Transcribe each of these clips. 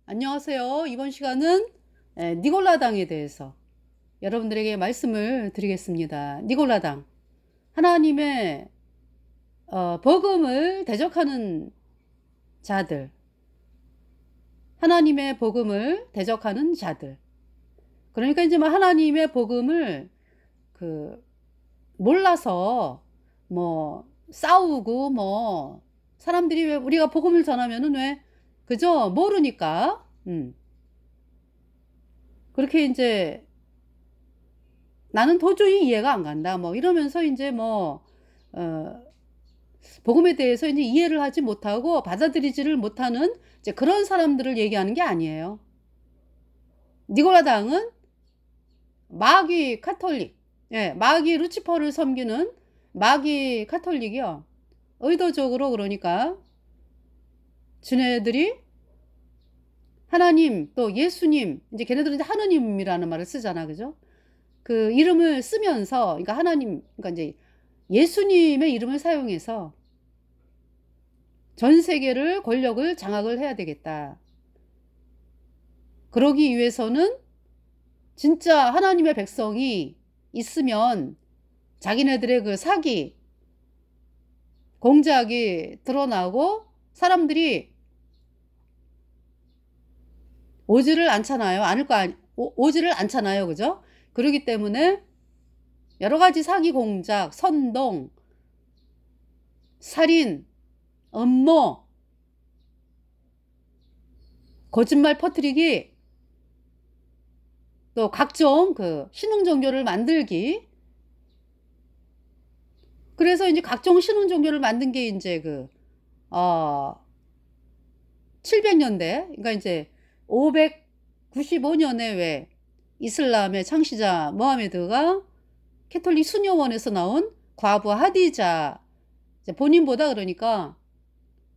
안녕하세요. 이번 시간은 니골라당에 대해서 여러분들에게 말씀을 드리겠습니다. 니골라당, 하나님의 복음을 대적하는 자들, 하나님의 복음을 대적하는 자들. 그러니까 이제 뭐 하나님의 복음을 그 몰라서 뭐 싸우고 뭐 사람들이 왜 우리가 복음을 전하면은 왜 그저 모르니까 그렇게 이제 나는 도저히 이해가 안 간다. 뭐 이러면서 이제 뭐 복음에 대해서 이제 이해를 하지 못하고 받아들이지를 못하는 이제 그런 사람들을 얘기하는 게 아니에요. 니고라당은 마귀 카톨릭, 마귀 루치퍼를 섬기는 마귀 카톨릭이요. 의도적으로 그러니까 지네들이 하나님 또 예수님, 이제 걔네들은 이제 하느님이라는 말을 쓰잖아, 그죠? 그 이름을 쓰면서, 그러니까 하나님, 그러니까 이제 예수님의 이름을 사용해서 전 세계를 권력을 장악을 해야 되겠다. 그러기 위해서는 진짜 하나님의 백성이 있으면 자기네들의 그 사기, 공작이 드러나고 사람들이 오지를 않잖아요. 오지를 않잖아요. 그죠? 그러기 때문에 여러 가지 사기 공작, 선동, 살인, 음모, 거짓말 퍼뜨리기, 또 각종 그 신흥 종교를 만들기. 그래서 이제 각종 신흥 종교를 만든 게 이제 700년대, 그러니까 이제 595년에 왜 이슬람의 창시자 모하메드가 캐톨릭 수녀원에서 나온 과부 하디자, 본인보다 그러니까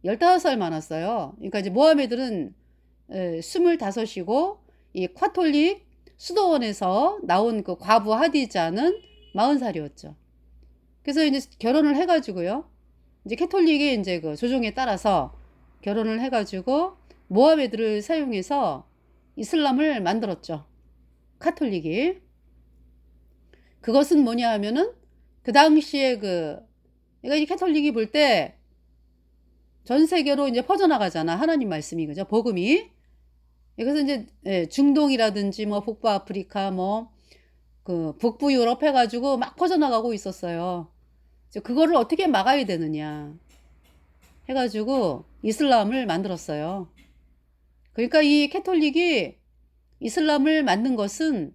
15살 많았어요. 그러니까 이제 모하메드는 25이고 이 카톨릭 수도원에서 나온 그 과부 하디자는 40살이었죠. 그래서 이제 결혼을 해가지고요. 이제 캐톨릭의 이제 그 조종에 따라서 결혼을 해가지고 모하메드를 사용해서 이슬람을 만들었죠. 카톨릭이. 그것은 뭐냐 하면은 그 당시에 그러니까 이 캐톨릭이 볼 때 전 세계로 이제 퍼져나가잖아. 하나님 말씀이, 그죠? 복음이. 그래서 이제 중동이라든지 뭐 북부 아프리카 뭐 그 북부 유럽 해가지고 막 퍼져나가고 있었어요. 그거를 어떻게 막아야 되느냐 해가지고 이슬람을 만들었어요. 그러니까 이 캐톨릭이 이슬람을 만든 것은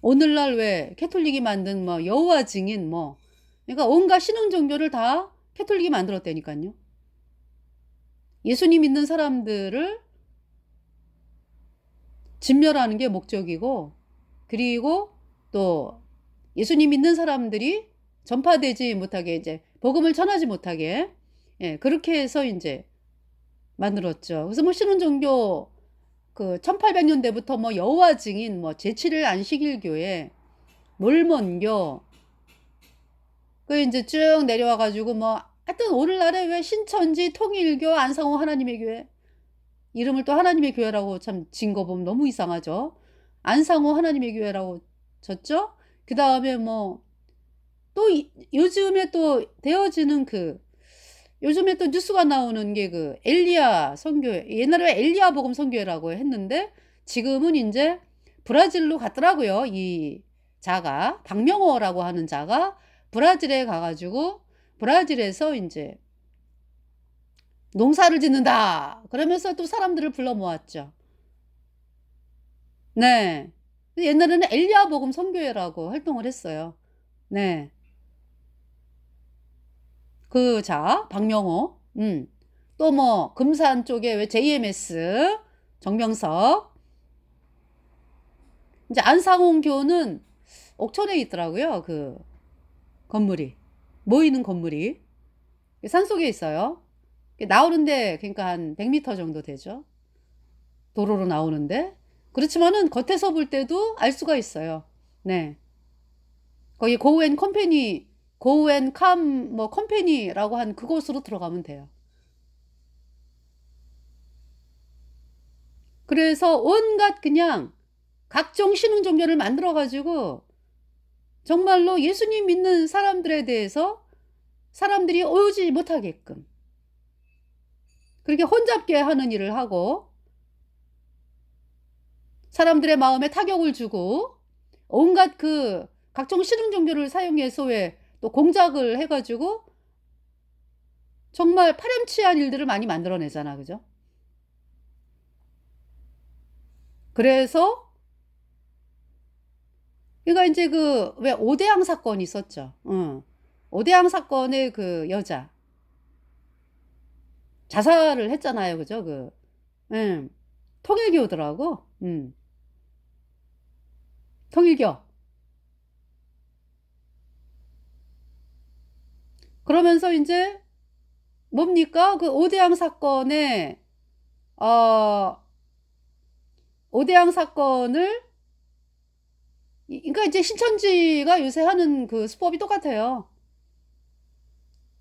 오늘날 왜 캐톨릭이 만든 뭐 여호와 증인 뭐 그러니까 온갖 신흥 종교를 다 캐톨릭이 만들었다니까요. 예수님 믿는 사람들을 진멸하는 게 목적이고, 그리고 또 예수님 믿는 사람들이 전파되지 못하게 이제 복음을 전하지 못하게 그렇게 해서 이제 만들었죠. 그래서 뭐 신흥 종교 그 1800년대부터 뭐 여호와 증인 뭐 제7일 안식일교회 몰몬교 그 이제 쭉 내려와 가지고 뭐 하여튼 오늘날에 왜 신천지 통일교 안상호 하나님의 교회 이름을 또 하나님의 교회라고 참 진 거 보면 너무 이상하죠. 안상호 하나님의 교회라고 졌죠. 그 다음에 뭐 또 요즘에 또 되어지는 요즘에 또 뉴스가 나오는 게 엘리야 선교회, 옛날에 엘리야 복음 선교회라고 했는데 지금은 이제 브라질로 갔더라고요. 이 자가 박명호라고 하는 자가 브라질에 가가지고 브라질에서 이제 농사를 짓는다 그러면서 또 사람들을 불러 모았죠. 네. 옛날에는 엘리야 복음 선교회라고 활동을 했어요. 네. 그 자 박명호. 또 뭐 금산 쪽에 왜 JMS 정명석. 이제 안상홍교는 옥천에 있더라고요. 그 건물이 모이는 건물이 산속에 있어요. 나오는데 그러니까 한 100m 정도 되죠. 도로로 나오는데 그렇지만은 겉에서 볼 때도 알 수가 있어요. 네. 거기 고우앤 컴퍼니, 고우앤 캄 뭐 컴퍼니라고 한 그곳으로 들어가면 돼요. 그래서 온갖 그냥 각종 신흥 종교를 만들어 가지고 정말로 예수님 믿는 사람들에 대해서 사람들이 오지 못하게끔 그렇게 혼잡게 하는 일을 하고 사람들의 마음에 타격을 주고 온갖 그 각종 신흥 종교를 사용해서 왜 또 공작을 해 가지고 정말 파렴치한 일들을 많이 만들어내잖아. 그죠? 그래서 그러니까 인제 그 왜 오대양 사건이 있었죠. 오대양 사건의 그 여자 자살을 했잖아요. 그죠? 예. 통일교더라고. 통일교. 그러면서 인제 뭡니까? 그 오대양 사건에 어 오대양 사건을 그러니까 이제 신천지가 요새 하는 그 수법이 똑같아요.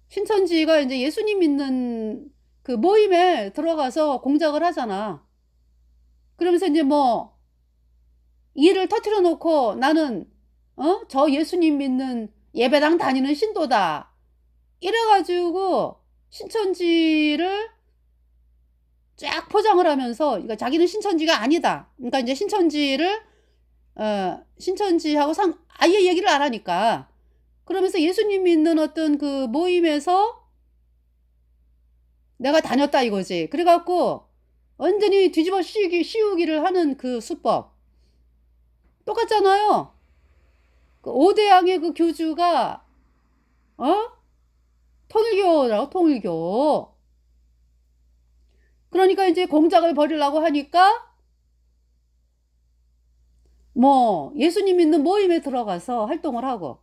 신천지가 인제 예수님 믿는 그 모임에 들어가서 공작을 하잖아. 그러면서 인제 뭐 일을 터뜨려 놓고 나는 저 예수님 믿는 예배당 다니는 신도다. 이래 가지고 신천지를 쫙 포장을 하면서 그러니까 자기는 신천지가 아니다. 그러니까 인제 신천지하고 아예 얘기를 안 하니까. 그러면서 예수님 믿는 어떤 그 모임에서 내가 다녔다 이거지. 그래 갖고 완전히 뒤집어 씌우기를 하는 그 수법. 똑같잖아요. 그 오대양의 그 교주가 어? 통일교라고 통일교. 그러니까 인제 공작을 벌이려고 하니까 뭐 예수님 믿는 모임에 들어가서 활동을 하고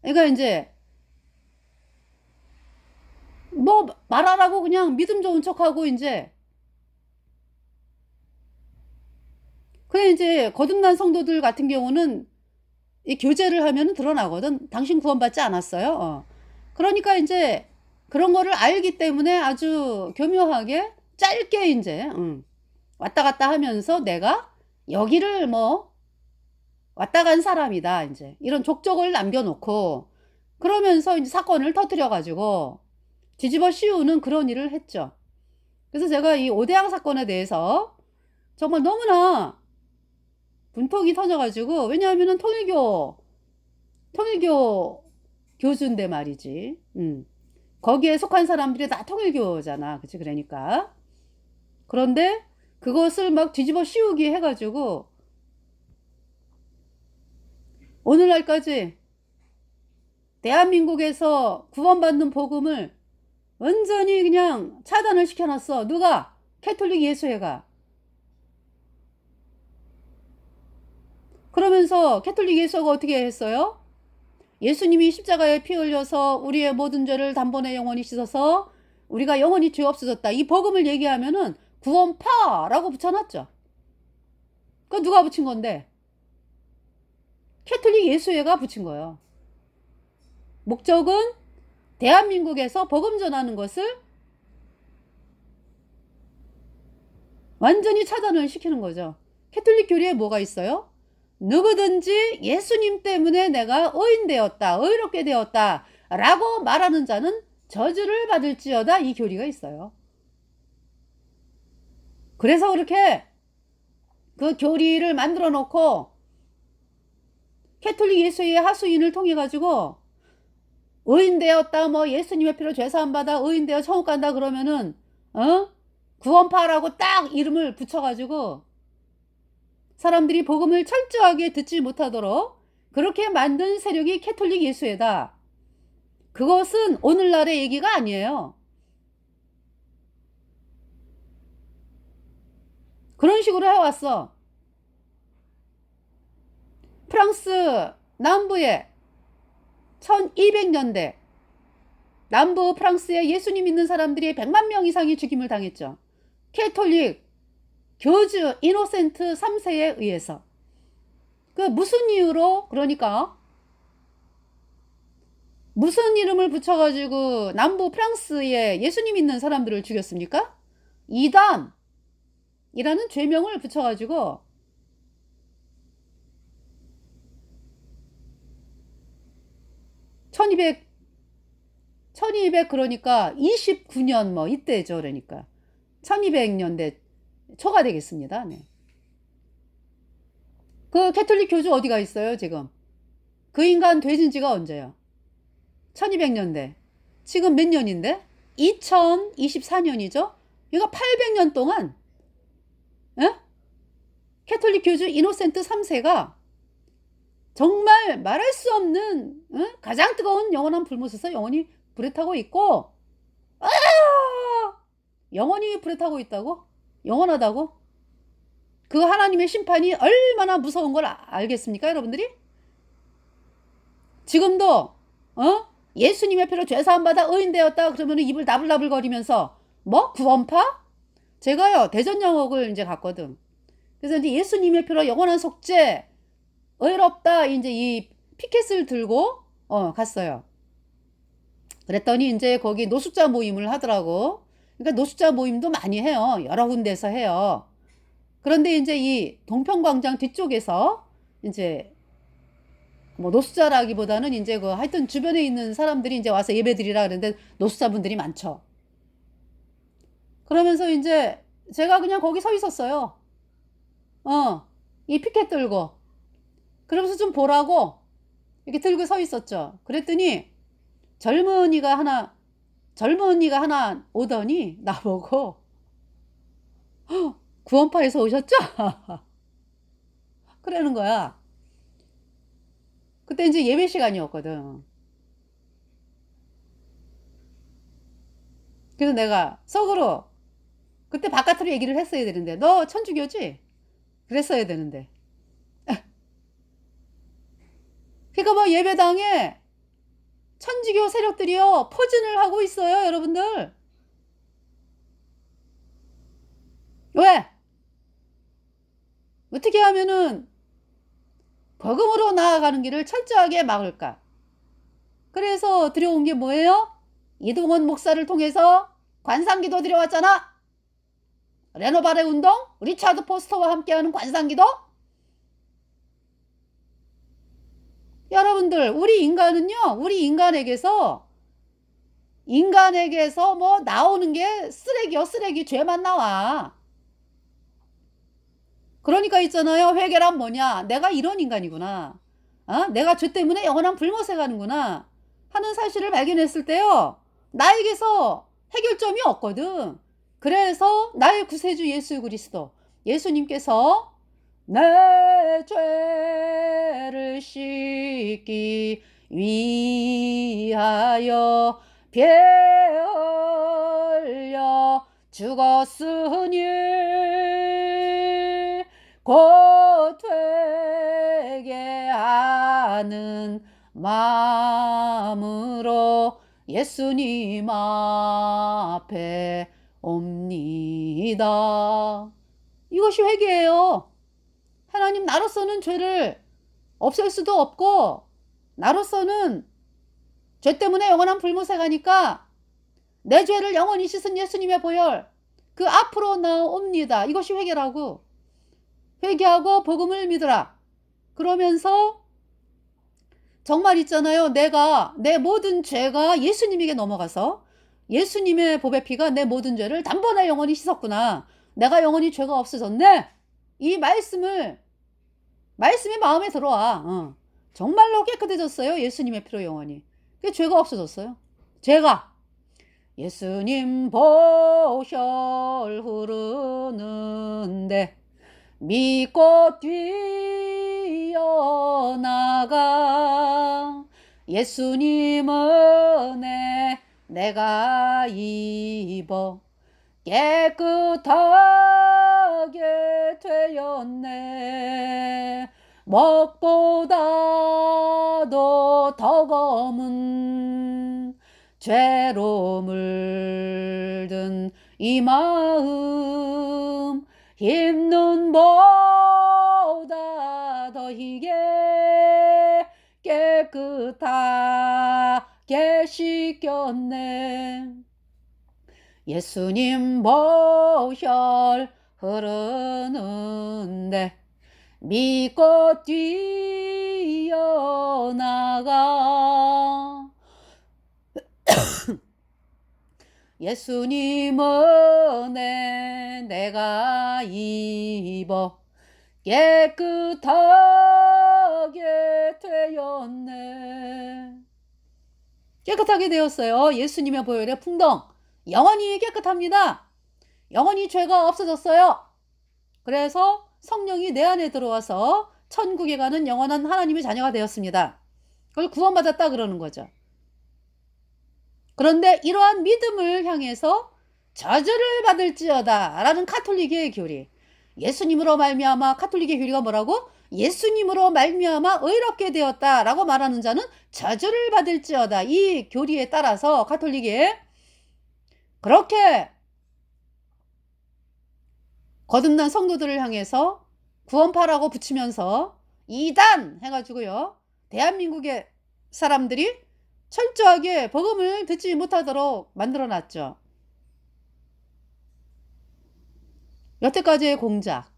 그러니까 인제 뭐 말하라고 그냥 믿음 좋은 척하고 인제 그래 인제 거듭난 성도들 같은 경우는 이 교제를 하면은 드러나거든. "당신 구원받지 않았어요?" 그러니까 인제 그런 거를 알기 때문에 아주 교묘하게 짧게 인제 왔다 갔다 하면서 "내가 여기를 뭐 왔다 간 사람이다." 인제 이런 족적을 남겨 놓고 그러면서 인제 사건을 터뜨려 가지고 뒤집어 씌우는 그런 일을 했죠. 그래서 제가 이 오대양 사건에 대해서 정말 너무나 분통이 터져 가지고 왜냐하면은 통일교 교주인데 말이지. 거기에 속한 사람들이 다 통일교잖아. 그치? 그러니까. 그런데 그것을 막 뒤집어 씌우기 해 가지고 오늘날까지 대한민국에서 구원받는 복음을 완전히 그냥 차단을 시켜 놨어. 누가? 캐톨릭 예수회가. 그러면서 캐톨릭 예수회가 어떻게 했어요? 예수님이 십자가에 피 흘려서 우리의 모든 죄를 단번에 영원히 씻어서 우리가 영원히 죄 없어졌다. 이 복음을 얘기하면은 구원파라고 붙여놨죠. 그거 누가 붙인 건데? 캐톨릭 예수회가 붙인 거예요. 목적은 대한민국에서 복음 전하는 것을 완전히 차단을 시키는 거죠. 캐톨릭 교리에 뭐가 있어요? 누구든지 예수님 때문에 내가 의인되었다, 의롭게 되었다 라고 말하는 자는 저주를 받을지어다 이 교리가 있어요. 그래서 그렇게 그 교리를 만들어 놓고 캐톨릭 예수의 하수인을 통해 가지고 의인되었다 뭐 예수님의 피로 죄사함 받아 의인되어 천국 간다 그러면은 구원파라고 딱 이름을 붙여 가지고 사람들이 복음을 철저하게 듣지 못하도록 그렇게 만든 세력이 캐톨릭 예수회다. 그것은 오늘날의 얘기가 아니에요. 그런 식으로 해왔어. 프랑스 남부에 1200년대 남부 프랑스에 예수님 믿는 사람들이 100만 명 이상이 죽임을 당했죠. 캐톨릭 교주 이노센트 3세에 의해서. 그 무슨 이유로 그러니까 무슨 이름을 붙여가지고 남부 프랑스에 예수님 믿는 사람들을 죽였습니까? 이단. 이라는 죄명을 붙여가지고 1200 그러니까 29년 뭐 이때죠. 그러니까 1200년대 초가 되겠습니다. 네. 그 캐톨릭 교주 어디가 있어요 지금? 그 인간 되진 지가 언제요? 1200년대. 지금 몇 년인데? 2024년이죠? 그러니까 800년 동안 에? 캐톨릭 교주 이노센트 3세가 정말 말할 수 없는 가장 뜨거운 영원한 불못에서 영원히 불에 타고 있고, 아! 영원히 불에 타고 있다고? 영원하다고? 그 하나님의 심판이 얼마나 무서운 걸 알겠습니까 여러분들이? 지금도 예수님의 피로 죄사함 받아 의인 되었다 그러면 입을 나불나불 거리면서 뭐 구원파? 제가요 대전영옥을 이제 갔거든. 그래서 이제 예수님의 피로 영원한 속죄 의롭다 이제 이 피켓을 들고 갔어요. 그랬더니 이제 거기 노숙자 모임을 하더라고. 그러니까 노숙자 모임도 많이 해요. 여러 군데서 해요. 그런데 이제 이 동평광장 뒤쪽에서 이제 뭐 노숙자라기보다는 이제 그 하여튼 주변에 있는 사람들이 이제 와서 예배드리라 그러는데 노숙자분들이 많죠. 그러면서 이제 제가 그냥 거기 서 있었어요. 이 피켓 들고. 그러면서 좀 보라고 이렇게 들고 서 있었죠. 그랬더니 젊은이가 하나 오더니 나보고 구원파에서 오셨죠? 그러는 거야. 그때 이제 예배 시간이었거든. 그래서 내가 속으로 그때 바깥으로 얘기를 했어야 되는데 너 천주교지? 그랬어야 되는데. 그러니까 뭐 예배당에 천주교 세력들이요 포진을 하고 있어요 여러분들. 왜? 어떻게 하면은 복음으로 나아가는 길을 철저하게 막을까? 그래서 들여온 게 뭐예요? 이동원 목사를 통해서 관상기도 들여왔잖아. 레노바레 운동, 리차드 포스터와 함께하는 관상기도. 여러분들 우리 인간에게서 뭐 나오는 게 쓰레기요 쓰레기. 죄만 나와. 그러니까 있잖아요. 회개란 뭐냐? 내가 이런 인간이구나. 내가 죄 때문에 영원한 불못에 가는구나 하는 사실을 발견했을 때요. 나에게서 해결점이 없거든. 그래서 나의 구세주 예수 그리스도 예수님께서 내 죄를 씻기 위하여 피 흘려 죽었으니 곧 되게 하는 마음으로 예수님 앞에 옵니다. 이것이 회개예요. 하나님 나로서는 죄를 없앨 수도 없고 나로서는 죄 때문에 영원한 불못에 가니까 내 죄를 영원히 씻은 예수님의 보혈 그 앞으로 나옵니다. 이것이 회개라고. 회개하고 복음을 믿으라. 그러면서 정말 있잖아요. 내 모든 죄가 예수님에게 넘어가서 예수님의 보배 피가 내 모든 죄를 단번에 영원히 씻었구나. 내가 영원히 죄가 없어졌네. 이 말씀이 마음에 들어와. 정말로 깨끗해졌어요. 예수님의 피로 영원히. 그 죄가 없어졌어요. 죄가. 예수님 보혈 흐르는데 믿고 뛰어나가 예수님 은혜 내가 입어 깨끗하게 되었네. 먹보다도 더 검은 죄로 물든 이 마음 흰눈보다 더 희게 깨끗하게 씻겼네. 예수님 보혈 흐르는데 믿고 뛰어나가. 예수님 은혜 내가 입어 깨끗하게 되었네. 깨끗하게 되었어요. 예수님의 보혈의 풍덩. 영원히 깨끗합니다. 영원히 죄가 없어졌어요. 그래서 성령이 내 안에 들어와서 천국에 가는 영원한 하나님의 자녀가 되었습니다. 그걸 구원받았다 그러는 거죠. 그런데 이러한 믿음을 향해서 저주를 받을지어다 라는 가톨릭의 교리. 예수님으로 말미암아, 가톨릭의 교리가 뭐라고? 예수님으로 말미암아 의롭게 되었다라고 말하는 자는 저주를 받을지어다. 이 교리에 따라서 가톨릭이 그렇게 거듭난 성도들을 향해서 구원파라고 붙이면서 이단 해가지고요, 대한민국의 사람들이 철저하게 복음을 듣지 못하도록 만들어놨죠. 여태까지의 공작.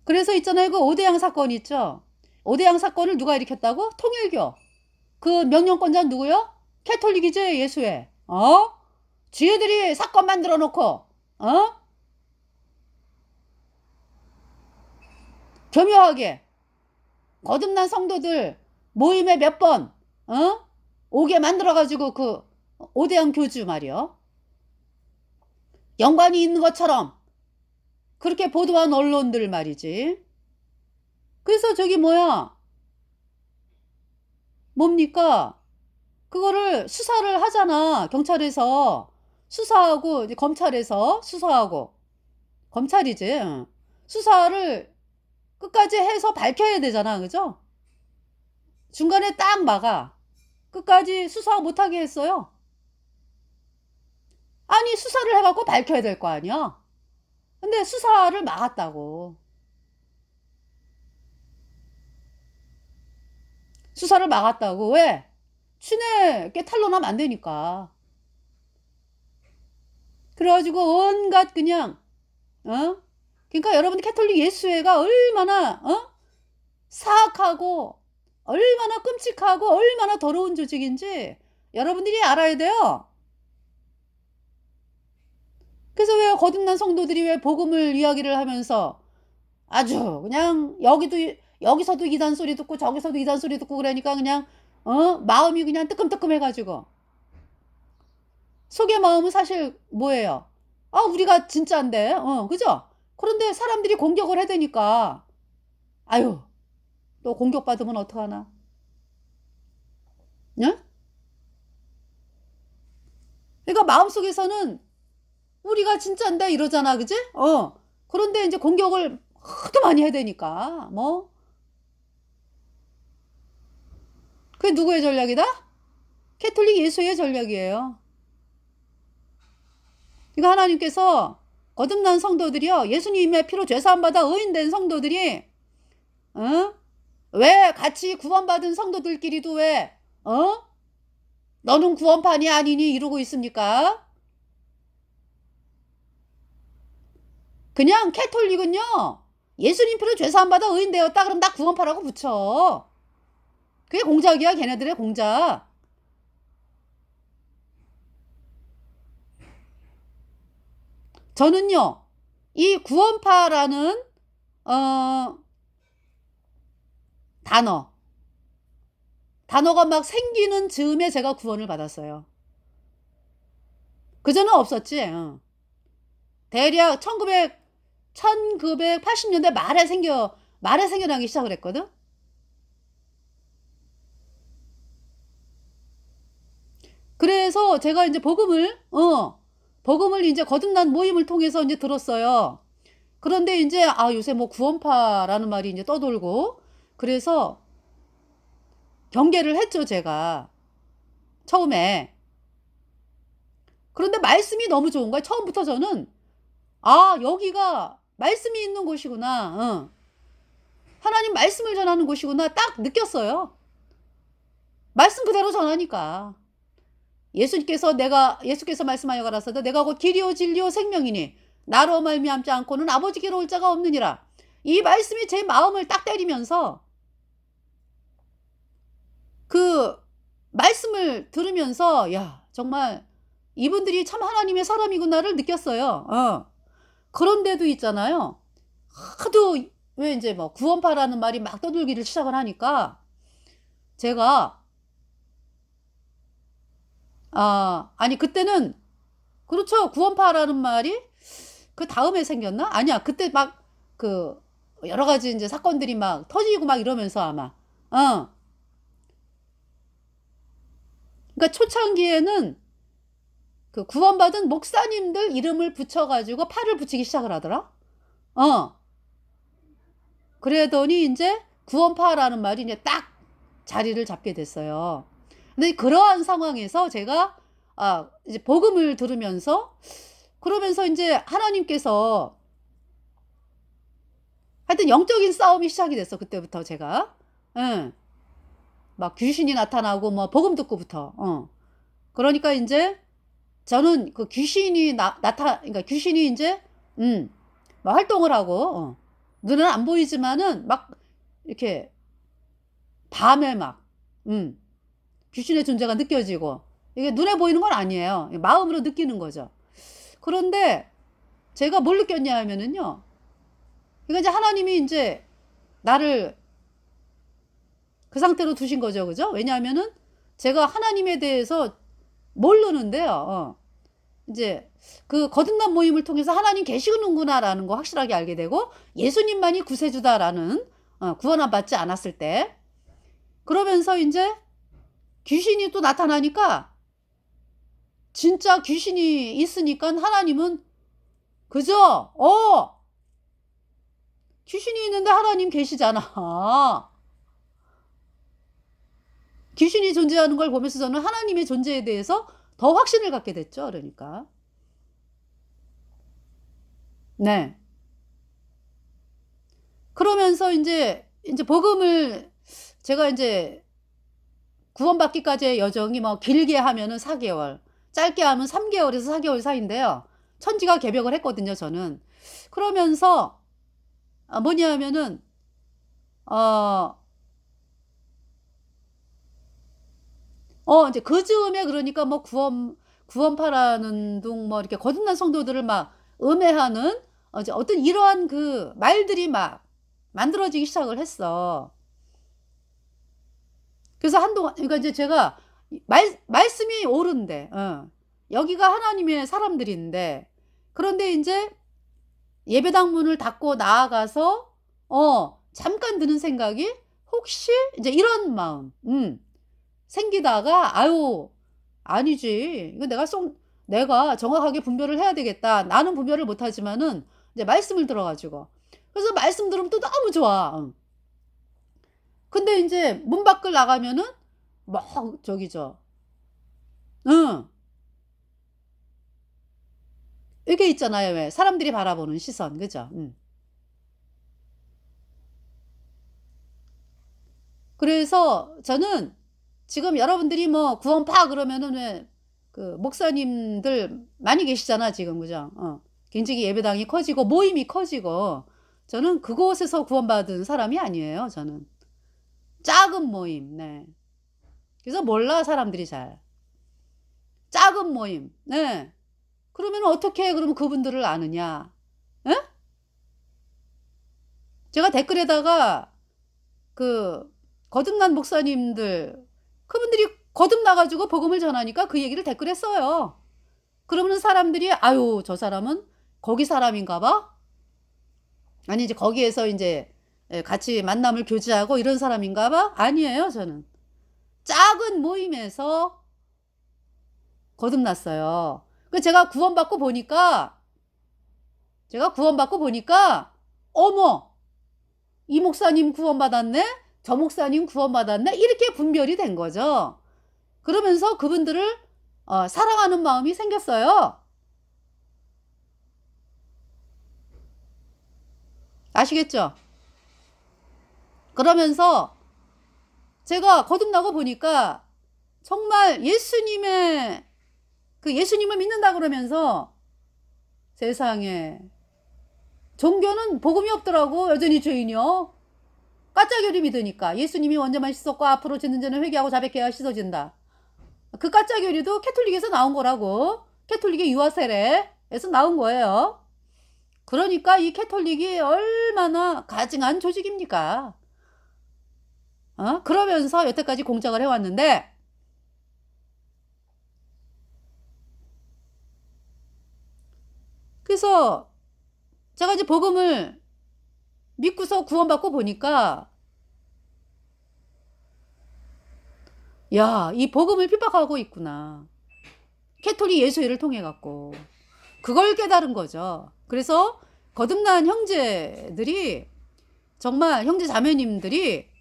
그래서 있잖아요, 그 오대양 사건 있죠. 오대양 사건을 누가 일으켰다고? 통일교. 그 명령권자는 누구요? 캐톨릭이지, 예수회. 지혜들이 사건 만들어 놓고 교묘하게 거듭난 성도들 모임에 몇 번 오게 만들어가지고 그 오대양 교주 말이요, 연관이 있는 것처럼 그렇게 보도한 언론들 말이지. 그래서 저기 뭡니까? 그거를 수사를 하잖아. 경찰에서 수사하고 이제 검찰에서 수사하고, 검찰이지. 수사를 끝까지 해서 밝혀야 되잖아. 그죠? 중간에 딱 막아. 끝까지 수사 못하게 했어요. 아니, 수사를 해갖고 밝혀야 될 거 아니야. 근데 수사를 막았다고. 수사를 막았다고. 왜? 친애께 탄로나면 안 되니까. 그래가지고 온갖 그냥 그러니까 여러분, 캐톨릭 예수회가 얼마나 사악하고 얼마나 끔찍하고 얼마나 더러운 조직인지 여러분들이 알아야 돼요. 그래서 왜 거듭난 성도들이 왜 복음을 이야기를 하면서 아주 그냥 여기서도 이단 소리 듣고 저기서도 이단 소리 듣고 그러니까 그냥 마음이 그냥 뜨끔뜨끔해가지고, 속의 마음은 사실 뭐예요? 우리가 진짜인데, 그죠? 그런데 사람들이 공격을 해대니까, 아유, 또 공격받으면 어떡하나? 네? 그러니까 마음속에서는 우리가 진짜인데 이러잖아, 그지? 그런데 이제 공격을 하도 많이 해대니까, 그게 누구의 전략이다? 캐톨릭 예수의 전략이에요. 이거 하나님께서 거듭난 성도들이요, 예수님의 피로 죄사함받아 의인된 성도들이 왜 같이 구원받은 성도들끼리도 왜 너는 구원판이 아니니 이러고 있습니까? 그냥 캐톨릭은요, 예수님 피로 죄사함받아 의인되었다 그럼 나 구원파라고 붙여. 그게 공작이야, 걔네들의 공작. 저는요, 이 구원파라는 단어가 막 생기는 즈음에 제가 구원을 받았어요. 그전엔 없었지. 대략 1980년대 말에 생겨나기 시작을 했거든. 그래서 제가 이제 복음을 이제 거듭난 모임을 통해서 이제 들었어요. 그런데 이제 요새 뭐 구원파라는 말이 이제 떠돌고, 그래서 경계를 했죠, 제가 처음에. 그런데 말씀이 너무 좋은 거야. 처음부터 저는 여기가 말씀이 있는 곳이구나, 하나님 말씀을 전하는 곳이구나 딱 느꼈어요. 말씀 그대로 전하니까. 예수께서 말씀하여 가라사대 내가 곧 길이요 진리요 생명이니 나로 말미암지 않고는 아버지께로 올 자가 없느니라. 이 말씀이 제 마음을 딱 때리면서 그 말씀을 들으면서 야 정말 이분들이 참 하나님의 사람이구나를 느꼈어요. 그런데도 있잖아요. 하도 왜 이제 뭐 구원파라는 말이 막 떠들기를 시작을 하니까 제가 아니 그때는 그렇죠. 구원파라는 말이 그 다음에 생겼나? 아니야. 그때 막 그 여러 가지 이제 사건들이 막 터지고 막 이러면서 아마 그러니까 초창기에는 그 구원받은 목사님들 이름을 붙여가지고 팔을 붙이기 시작을 하더라. 그러더니 이제 구원파라는 말이 이제 딱 자리를 잡게 됐어요. 근데 그러한 상황에서 제가 이제 복음을 들으면서 그러면서 이제 하나님께서 하여튼 영적인 싸움이 시작이 됐어. 그때부터 제가. 막 귀신이 나타나고 뭐 복음 듣고부터. 그러니까 이제 저는 그 귀신이 그러니까 귀신이 이제 막 활동을 하고 눈은 안 보이지만은 막 이렇게 밤에 막 귀신의 존재가 느껴지고 이게 눈에 보이는 건 아니에요. 마음으로 느끼는 거죠. 그런데 제가 뭘 느꼈냐 하면은요. 그러니까 이제 하나님이 이제 나를 그 상태로 두신 거죠. 그죠? 왜냐하면은 제가 하나님에 대해서 모르는데요. 이제 그 거듭난 모임을 통해서 하나님 계시는구나라는 거 확실하게 알게 되고 예수님만이 구세주다라는 구원을 받지 않았을 때 그러면서 이제 귀신이 또 나타나니까 진짜 귀신이 있으니까 하나님은 그죠? 귀신이 있는데 하나님 계시잖아. 귀신이 존재하는 걸 보면서 저는 하나님의 존재에 대해서 더 확신을 갖게 됐죠. 그러니까. 네. 그러면서 이제 복음을 제가 이제 구원받기까지의 여정이 뭐 길게 하면은 4개월, 짧게 하면 3개월에서 4개월 사이인데요. 천지가 개벽을 했거든요, 저는. 그러면서 뭐냐 하면은 이제 그 즈음에 그러니까 뭐 구원파라는 둥 뭐 이렇게 거듭난 성도들을 막 음해하는 이제 어떤 이러한 그 말들이 막 만들어지기 시작을 했어. 그래서 한동안 그러니까 이제 제가 말씀이 옳은데 여기가 하나님의 사람들인데 그런데 이제 예배당 문을 닫고 나아가서 잠깐 드는 생각이 혹시 이제 이런 마음 생기다가 아유 아니지 이거 내가 정확하게 분별을 해야 되겠다. 나는 분별을 못하지만은 이제 말씀을 들어가지고 그래서 말씀 들으면 또 너무 좋아. 근데 이제 문 밖을 나가면은 막 저기죠. 응. 이게 있잖아요. 왜 사람들이 바라보는 시선 그죠? 그래서 저는 지금 여러분들이 뭐 구원파 그러면은 왜 그 목사님들 많이 계시잖아 지금 그죠? 굉장히 예배당이 커지고 모임이 커지고 저는 그곳에서 구원받은 사람이 아니에요. 저는 작은 모임. 네. 그래서 몰라 사람들이 잘 작은 모임. 네. 그러면 어떻게 그러면 그분들을 아느냐? 에? 제가 댓글에다가 그 거듭난 목사님들 그분들이 거듭나가지고 복음을 전하니까 그 얘기를 댓글에 써요. 그러면 사람들이 아유 저 사람은 거기 사람인가 봐? 아니 이제 거기에서 이제 같이 만남을 교제하고 이런 사람인가 봐? 아니에요 저는. 작은 모임에서 거듭났어요. 그 제가 구원받고 보니까 어머 이 목사님 구원받았네? 저 목사님 구원받았네? 이렇게 분별이 된 거죠. 그러면서 그분들을 사랑하는 마음이 생겼어요. 아시겠죠? 그러면서 제가 거듭나고 보니까 정말 예수님을 믿는다 그러면서 세상에. 종교는 복음이 없더라고. 여전히 죄인이요. 가짜교리 믿으니까 예수님이 원죄만 씻었고 앞으로 짓는 죄는 회개하고 자백해야 씻어진다. 그 가짜교리도 캐톨릭에서 나온 거라고. 캐톨릭의 유아 세례에서 나온 거예요. 그러니까 이 캐톨릭이 얼마나 가증한 조직입니까? 그러면서 여태까지 공작을 해왔는데, 그래서 제가 이제 복음을 믿고서 구원받고 보니까, 야, 이 복음을 핍박하고 있구나. 캐톨릭 예수회를 통해 갖고 그걸 깨달은 거죠. 그래서 거듭난 형제들이, 정말 형제 자매님들이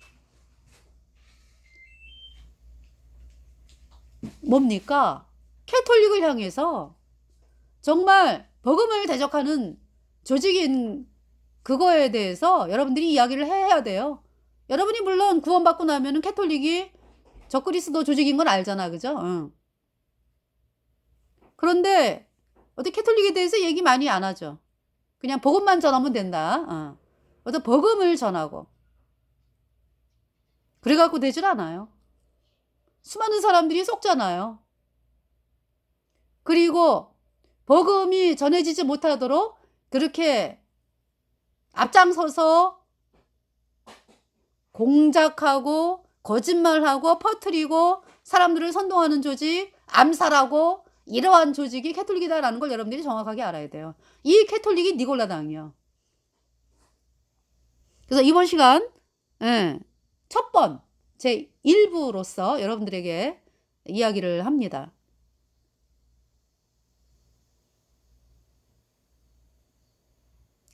뭡니까? 캐톨릭을 향해서 정말 복음을 대적하는 조직인 그거에 대해서 여러분들이 이야기를 해야 돼요. 여러분이 물론 구원받고 나면은 캐톨릭이 적그리스도 조직인 건 알잖아, 그죠? 응. 그런데 어떻게 캐톨릭에 대해서 얘기 많이 안 하죠. 그냥 복음만 전하면 된다. 어떤 복음을 전하고 그래갖고 되질 않아요. 수많은 사람들이 속잖아요. 그리고 복음이 전해지지 못하도록 그렇게 앞장서서 공작하고 거짓말하고 퍼뜨리고 사람들을 선동하는 조직, 암살하고 이러한 조직이 캐톨릭이다라는 걸 여러분들이 정확하게 알아야 돼요. 이 캐톨릭이 니골라당이요. 그래서 이번 시간 첫 번 제 1부로서 여러분들에게 이야기를 합니다.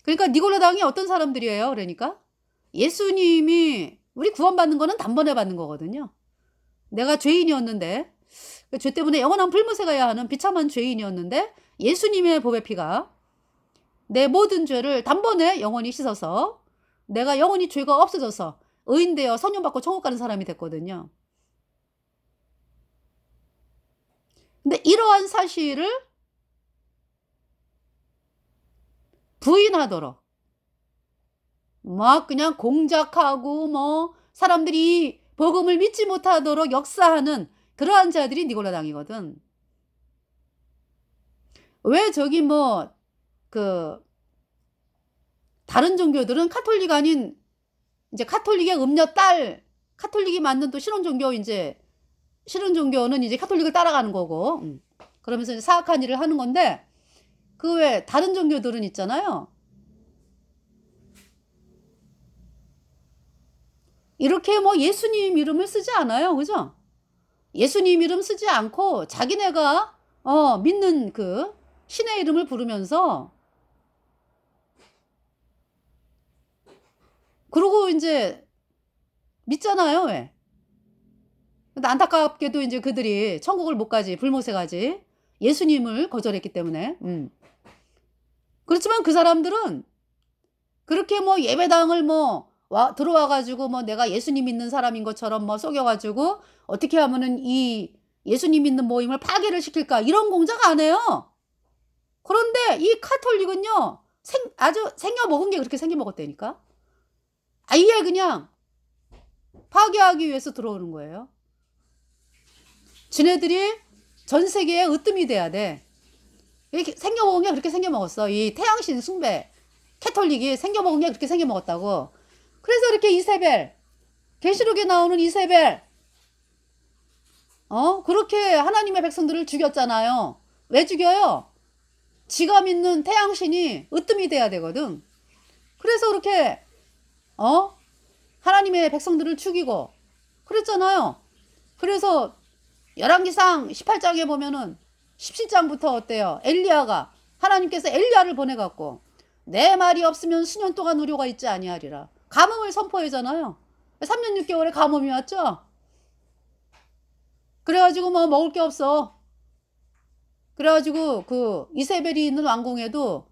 그러니까 니골라당이 어떤 사람들이에요? 그러니까 예수님이 우리 구원받는 거는 단번에 받는 거거든요. 내가 죄인이었는데, 죄 때문에 영원한 불못에 가야 하는 비참한 죄인이었는데 예수님의 보배 피가 내 모든 죄를 단번에 영원히 씻어서 내가 영원히 죄가 없어져서 의인되어 선ion받고 천국 가는 사람이 됐거든요. 근데 이러한 사실을 부인하도록 막 그냥 공작하고 뭐 사람들이 복음을 믿지 못하도록 역사하는 그러한 자들이 니골라당이거든. 왜 저기 뭐 다른 종교들은 카톨릭 아닌 이제 카톨릭의 음녀 딸, 카톨릭이 만든 또 실혼 종교는 이제 카톨릭을 따라가는 거고, 그러면서 이제 사악한 일을 하는 건데, 그 외 다른 종교들은 있잖아요. 이렇게 뭐 예수님 이름을 쓰지 않아요, 그죠? 예수님 이름 쓰지 않고 자기네가 믿는 그 신의 이름을 부르면서, 그러고 이제 믿잖아요, 왜? 근데 안타깝게도 이제 그들이 천국을 못 가지, 불못에 가지. 예수님을 거절했기 때문에. 그렇지만 그 사람들은 그렇게 뭐 예배당을 들어와가지고 내가 예수님 믿는 사람인 것처럼 속여가지고 어떻게 하면은 이 예수님 믿는 모임을 파괴를 시킬까, 이런 공작 안 해요. 그런데 이 카톨릭은요, 아주 생겨먹은 게 그렇게 생겨먹었다니까. 아예 그냥 파괴하기 위해서 들어오는 거예요. 지네들이 전 세계에 으뜸이 돼야 돼. 이렇게 생겨먹은 게 그렇게 생겨먹었어. 이 태양신 숭배 캐톨릭이 생겨먹은 게 그렇게 생겨먹었다고. 그래서 이렇게 이세벨, 계시록에 나오는 이세벨, 그렇게 하나님의 백성들을 죽였잖아요. 왜 죽여요? 지가 믿는 태양신이 으뜸이 돼야 되거든. 그래서 그렇게 하나님의 백성들을 죽이고 그랬잖아요. 그래서 열왕기상 18장에 보면은 17장부터 어때요? 엘리야가, 하나님께서 엘리야를 보내갖고 내 말이 없으면 수년 동안 우려가 있지 아니하리라. 가뭄을 선포하잖아요. 3년 6개월에 가뭄이 왔죠. 그래가지고 먹을 게 없어. 그래가지고 그 이세벨이 있는 왕궁에도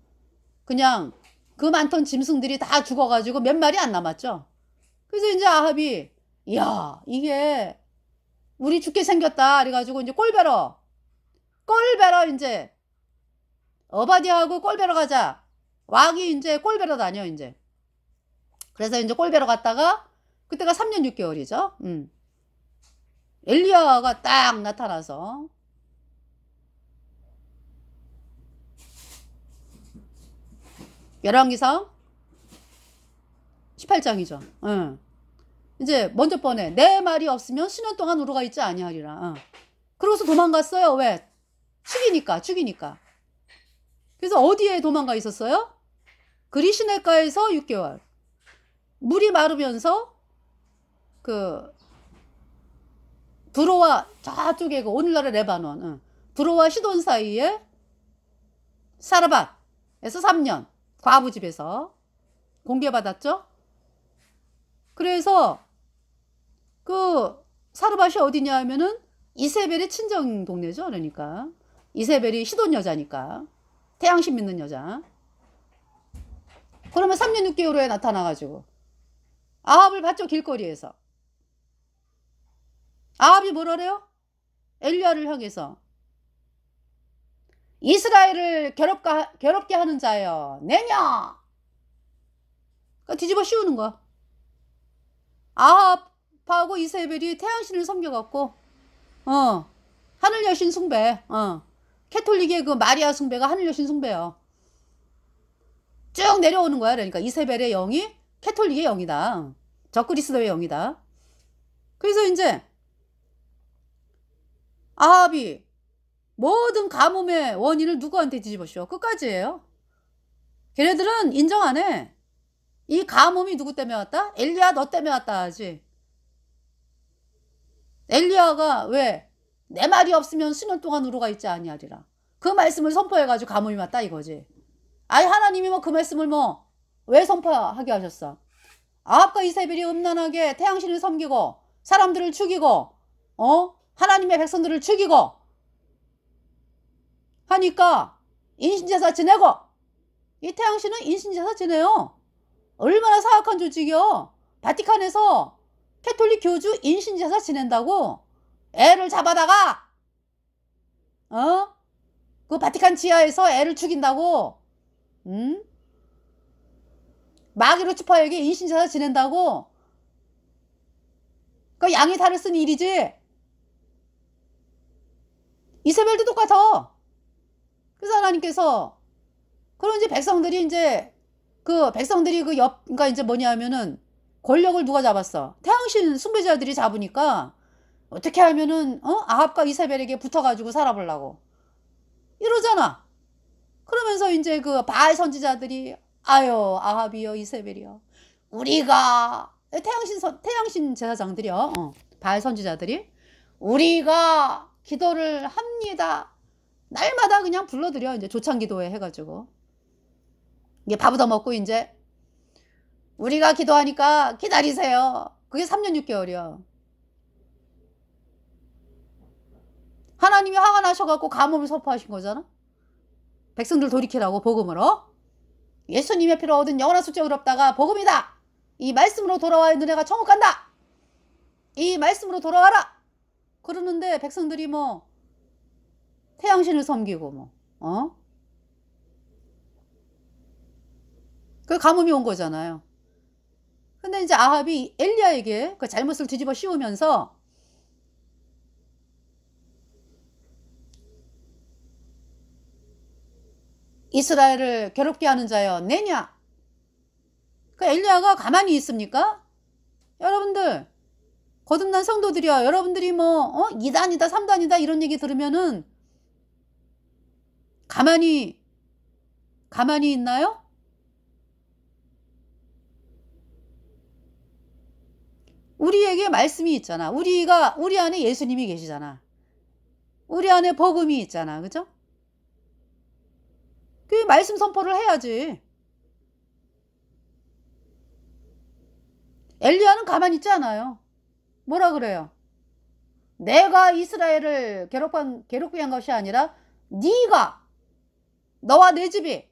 그냥 그 많던 짐승들이 다 죽어가지고 몇 마리 안 남았죠. 그래서 이제 아합이, 야, 이게 우리 죽게 생겼다. 그래가지고 이제 꼴배러 이제 어바디아하고 꼴 베러 가자. 왕이 이제 꼴 베러 다녀, 이제. 그래서 이제 꼴 베러 갔다가, 그때가 3년 6개월이죠. 엘리야가 딱 나타나서, 열왕기상 18장이죠. 이제 먼저 뻔해. 내 말이 없으면 수년 동안 우러가 있지 아니하리라. 그러고서 도망갔어요. 왜? 죽이니까. 그래서 어디에 도망가 있었어요? 그리시네가에서 6개월. 물이 마르면서 두로와 저쪽에 오늘날의 레바논, 두로와 시돈 사이에 사르밧에서 3년 과부 집에서 공개받았죠. 그래서 사르밧이 어디냐 하면은 이세벨의 친정 동네죠. 그러니까 이세벨이 시돈 여자니까, 태양신 믿는 여자. 그러면 3년 6개월 후에 나타나가지고 아합을 봤죠. 길거리에서. 아합이 뭐라래요? 엘리야를 향해서 이스라엘을 괴롭게 하는 자여 내냐. 그러니까 뒤집어 씌우는 거야. 아합하고 이세벨이 태양신을 섬겨갖고 하늘 여신 숭배, 캐톨릭의 그 마리아 숭배가 하늘 여신 숭배요. 쭉 내려오는 거야. 그러니까 이세벨의 영이 캐톨릭의 영이다. 적그리스도의 영이다. 그래서 이제 아합이 모든 가뭄의 원인을 누구한테 뒤집어 씌워? 끝까지예요. 걔네들은 인정 안 해. 이 가뭄이 누구 때문에 왔다? 엘리야 너 때문에 왔다 하지. 엘리야가 왜? 내 말이 없으면 수년 동안 우러가 있지 아니하리라. 그 말씀을 선포해가지고 가뭄이 왔다 이거지. 아니 하나님이 그 말씀을 왜 선포하게 하셨어? 아합과 이세벨이 음란하게 태양신을 섬기고 사람들을 죽이고 하나님의 백성들을 죽이고 하니까 인신제사 지내고, 이 태양신은 인신제사 지내요. 얼마나 사악한 조직이요. 바티칸에서 캐톨릭 교주 인신제사 지낸다고 애를 잡아다가 그 바티칸 지하에서 애를 죽인다고, 마귀로 추파에게 인신제사 지낸다고. 그 양이 탈을 쓴 일이지. 이세벨도 똑같아. 그래서 하나님께서 그런지 백성들이 이제 백성들이 그러니까 이제 뭐냐면은 권력을 누가 잡았어? 태양신 숭배자들이 잡으니까 어떻게 하면은 아합과 이세벨에게 붙어가지고 살아보려고 이러잖아. 그러면서 이제 바알 선지자들이 아유 아합이요 이세벨이요 우리가 태양신 제사장들이요 바알 선지자들이 우리가 기도를 합니다. 날마다 그냥 불러드려. 이제 조창기도회 해가지고 이게 밥 얻어먹고 이제 우리가 기도하니까 기다리세요. 그게 3년 6개월이야. 하나님이 화가 나셔갖고 가뭄을 선포하신 거잖아. 백성들 돌이키라고 복음으로. 예수님의 피로 얻은 영원한 숫자 의롭다가 복음이다. 이 말씀으로 돌아와야 너네가 천국 간다. 이 말씀으로 돌아와라. 그러는데 백성들이 태양신을 섬기고 그 가뭄이 온 거잖아요. 근데 이제 아합이 엘리야에게 그 잘못을 뒤집어 씌우면서 이스라엘을 괴롭게 하는 자여 내냐. 그 엘리야가 가만히 있습니까? 여러분들 거듭난 성도들이야. 여러분들이 이단이다 3단이다 이런 얘기 들으면은 가만히 있나요? 우리에게 말씀이 있잖아. 우리 안에 예수님이 계시잖아. 우리 안에 복음이 있잖아. 그죠? 그 말씀 선포를 해야지. 엘리야는 가만히 있지 않아요. 뭐라 그래요? 내가 이스라엘을 괴롭게 한 것이 아니라 너와 내 집이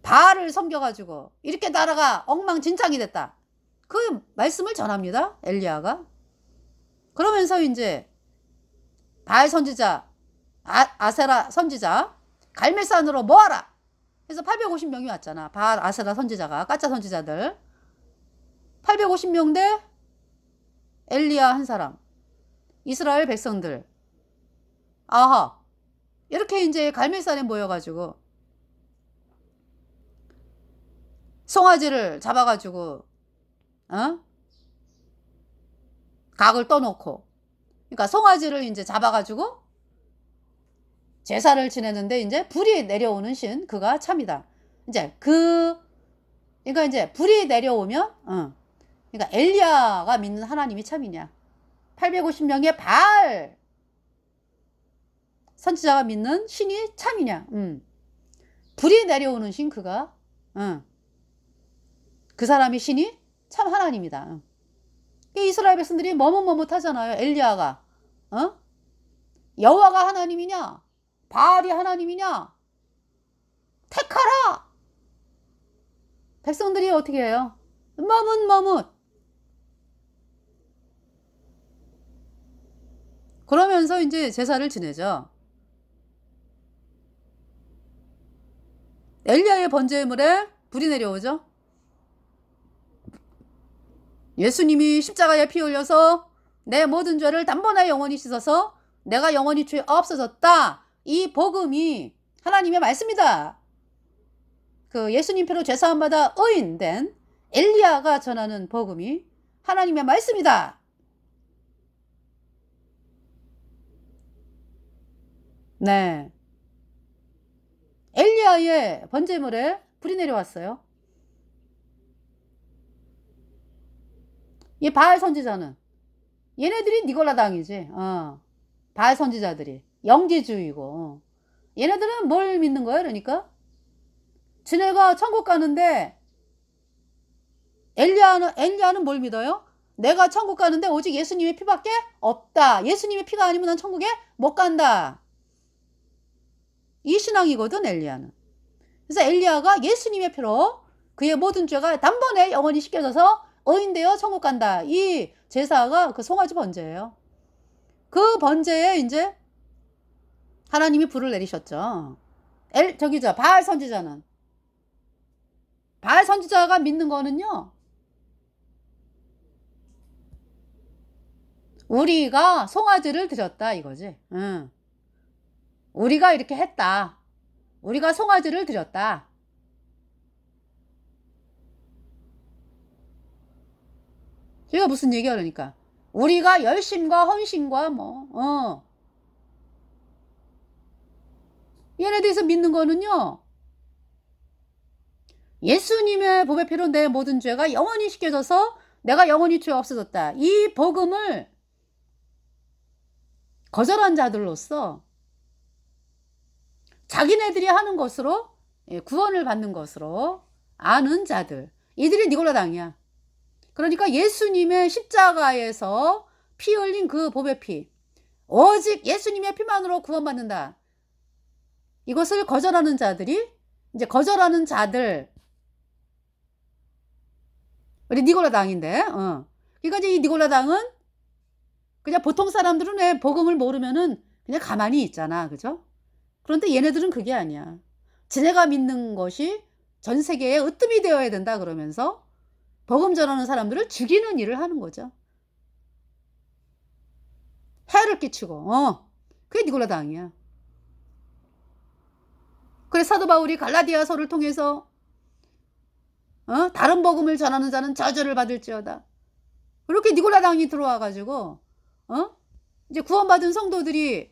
바알을 섬겨가지고 이렇게 나라가 엉망진창이 됐다. 그 말씀을 전합니다. 엘리야가. 그러면서 이제 바알 선지자 아세라 선지자 갈멜산으로 모아라. 그래서 850명이 왔잖아. 바알 아세라 선지자가, 가짜 선지자들 850명 대 엘리야 한 사람, 이스라엘 백성들. 아하, 이렇게 이제 갈멜산에 모여가지고 송아지를 잡아가지고 각을 떠놓고, 그러니까 송아지를 이제 잡아가지고 제사를 지내는데 이제 불이 내려오는 신, 그가 참이다. 이제 그러니까 이제 불이 내려오면 그러니까 엘리야가 믿는 하나님이 참이냐, 850명의 바알 선지자가 믿는 신이 참이냐. 불이 내려오는 신, 그가 그 사람이 신이 참 하나님이다. 이스라엘 백성들이 머뭇머뭇하잖아요. 엘리야가 여호와가 하나님이냐 바알이 하나님이냐 택하라. 백성들이 어떻게 해요? 머뭇머뭇. 그러면서 이제 제사를 지내죠. 엘리야의 번제물에 불이 내려오죠. 예수님이 십자가에 피 흘려서 내 모든 죄를 단번에 영원히 씻어서 내가 영원히 죄 없어졌다. 이 복음이 하나님의 말씀이다. 그 예수님 피로 죄 사함 받아 의인된 엘리야가 전하는 복음이 하나님의 말씀이다. 네. 엘리야의 번제물에 불이 내려왔어요. 이 바알 선지자는 얘네들이 니골라당이지. 바알 선지자들이 영지주의고. 얘네들은 뭘 믿는 거야? 그러니까 지네가 천국 가는데 엘리야는 뭘 믿어요? 내가 천국 가는데 오직 예수님의 피밖에 없다. 예수님의 피가 아니면 난 천국에 못 간다. 이 신앙이거든, 엘리야는. 그래서 엘리야가 예수님의 피로 그의 모든 죄가 단번에 영원히 씻겨져서 의인되어 천국 간다. 이 제사가 그 송아지 번제예요. 그 번제에 이제 하나님이 불을 내리셨죠. 바알 선지자는, 바알 선지자가 믿는 거는요, 우리가 송아지를 드렸다 이거지. 우리가 이렇게 했다. 우리가 송아지를 드렸다. 이거 무슨 얘기야? 그러니까 우리가 열심과 헌신과 얘네들에서 믿는 거는요, 예수님의 보배 피로 내 모든 죄가 영원히 씻겨져서 내가 영원히 죄 없어졌다. 이 복음을 거절한 자들로서 자기네들이 하는 것으로 구원을 받는 것으로 아는 자들, 이들이 니골라당이야. 그러니까 예수님의 십자가에서 피 흘린 그 보배 피, 오직 예수님의 피만으로 구원받는다. 이것을 거절하는 자들이 이제 거절하는 자들, 우리 니골라당인데, 그러니까 이제 이 니골라당은 그냥 보통 사람들은 왜 복음을 모르면은 그냥 가만히 있잖아, 그죠? 그런데 얘네들은 그게 아니야. 지네가 믿는 것이 전 세계에 으뜸이 되어야 된다 그러면서 복음 전하는 사람들을 죽이는 일을 하는 거죠. 해를 끼치고, 그게 니골라당이야. 그래서 사도 바울이 갈라디아서를 통해서 다른 복음을 전하는 자는 저주를 받을지어다. 그렇게 니골라당이 들어와가지고 이제 구원받은 성도들이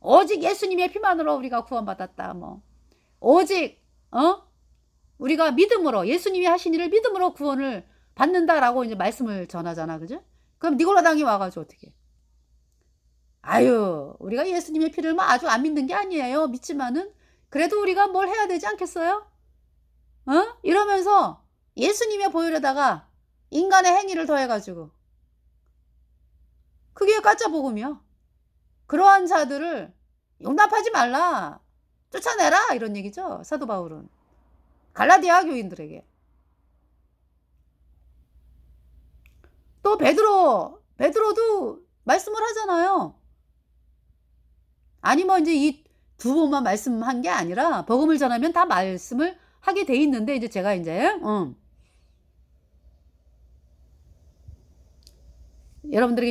오직 예수님의 피만으로 우리가 구원받았다. 오직 우리가 믿음으로 예수님이 하신 일을 믿음으로 구원을 받는다라고 이제 말씀을 전하잖아, 그죠? 그럼 니골라당이 와가지고 어떻게? 아유, 우리가 예수님의 피를 아주 안 믿는 게 아니에요. 믿지만은 그래도 우리가 뭘 해야 되지 않겠어요? 이러면서 예수님의 보혈에다가 인간의 행위를 더해가지고, 그게 가짜 복음이야. 그러한 자들을 용납하지 말라, 쫓아내라, 이런 얘기죠, 사도 바울은 갈라디아 교인들에게. 또 베드로도 말씀을 하잖아요. 아니 뭐 이제 이 두 번만 말씀한 게 아니라 복음을 전하면 다 말씀을 하게 돼 있는데 이제 제가 이제 여러분들에게